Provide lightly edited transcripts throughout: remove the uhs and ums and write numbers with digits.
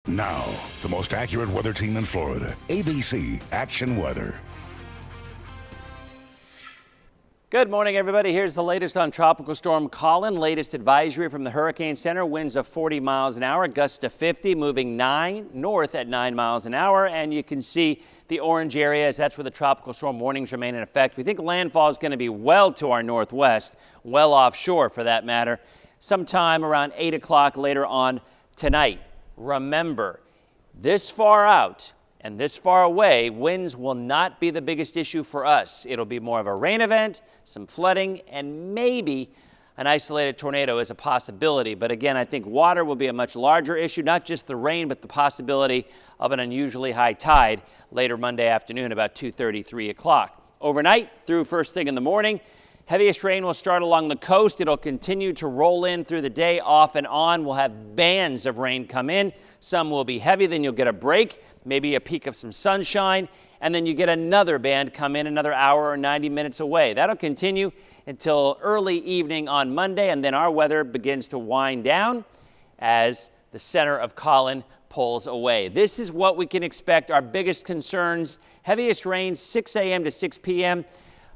Now, the most accurate weather team in Florida, ABC Action Weather. Good morning, everybody. Here's the latest on Tropical Storm Colin. Latest advisory from the Hurricane Center. Winds of 40 miles an hour, gusts to 50, moving north at 9 miles an hour. And you can see the orange areas. That's where the tropical storm warnings remain in effect. We think landfall is going to be well to our northwest, well offshore for that matter, sometime around 8 o'clock later on tonight. Remember, this far out and this far away, winds will not be the biggest issue for us. It'll be more of a rain event, some flooding, and maybe an isolated tornado is a possibility. But again, I think water will be a much larger issue, not just the rain, but the possibility of an unusually high tide later Monday afternoon, about 2:30, 3 o'clock. Overnight through first thing in the morning, heaviest rain will start along the coast. It'll continue to roll in through the day off and on. We'll have bands of rain come in. Some will be heavy, then you'll get a break, maybe a peak of some sunshine, and then you get another band come in another hour or 90 minutes away. That'll continue until early evening on Monday, and then our weather begins to wind down as the center of Colin pulls away. This is what we can expect. Our biggest concerns: heaviest rain 6 a.m. to 6 p.m.,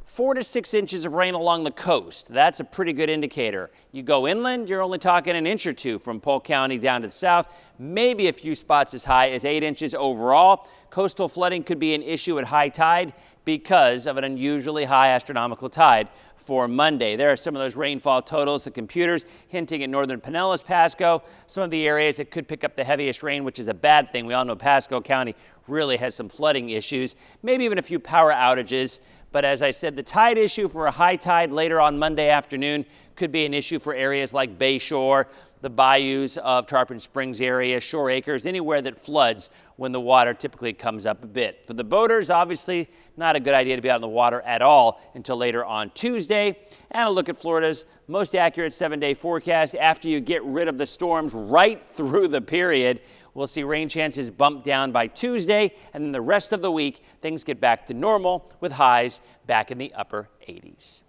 4 to 6 inches of rain along the coast. That's a pretty good indicator. You go inland, you're only talking an inch or two from Polk County down to the south, maybe a few spots as high as 8 inches overall. Coastal flooding could be an issue at high tide because of an unusually high astronomical tide for Monday. There are some of those rainfall totals, the computers hinting at northern Pinellas, Pasco, some of the areas that could pick up the heaviest rain, which is a bad thing. We all know Pasco County really has some flooding issues, maybe even a few power outages. But as I said, the tide issue for a high tide later on Monday afternoon could be an issue for areas like Bayshore, the bayous of Tarpon Springs area, Shore Acres, anywhere that floods when the water typically comes up a bit. For the boaters, obviously not a good idea to be out in the water at all until later on Tuesday. And a look at Florida's most accurate 7-day forecast. After you get rid of the storms right through the period, we'll see rain chances bump down by Tuesday, and then the rest of the week, things get back to normal with highs back in the upper 80s.